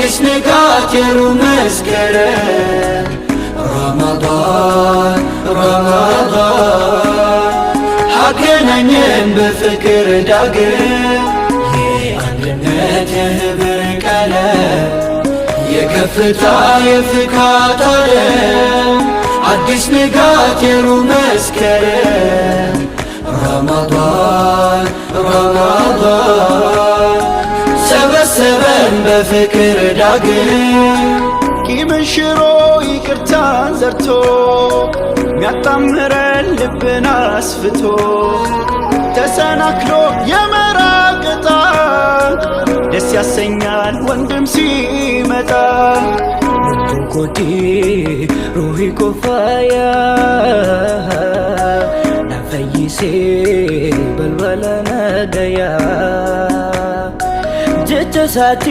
አዲስ ንጋት የሩብ መስከረም ረመዳን ረመዳን አገናኘን በፍቅር ዳግም የአንድነት የህብር ቀለም የከፍታ የፍካት ዓለም አዲስ ንጋት የሩብ መስከረም ረመዳን ረመዳን ሰበሰበን በፍቅር ዳግም ቂምን ሽሮ ይቅርታን ዘርቶ ሚያጣምረን ልብን አስፍቶ ተሰናክሎ የመራቅ ዕጣ ደስ ያሰኛል ወንድም ሲመጣ ኮዲ ሩሂ ኮፋያ ናፈይሴ በልበለ ነገያ ጀጀሳቲ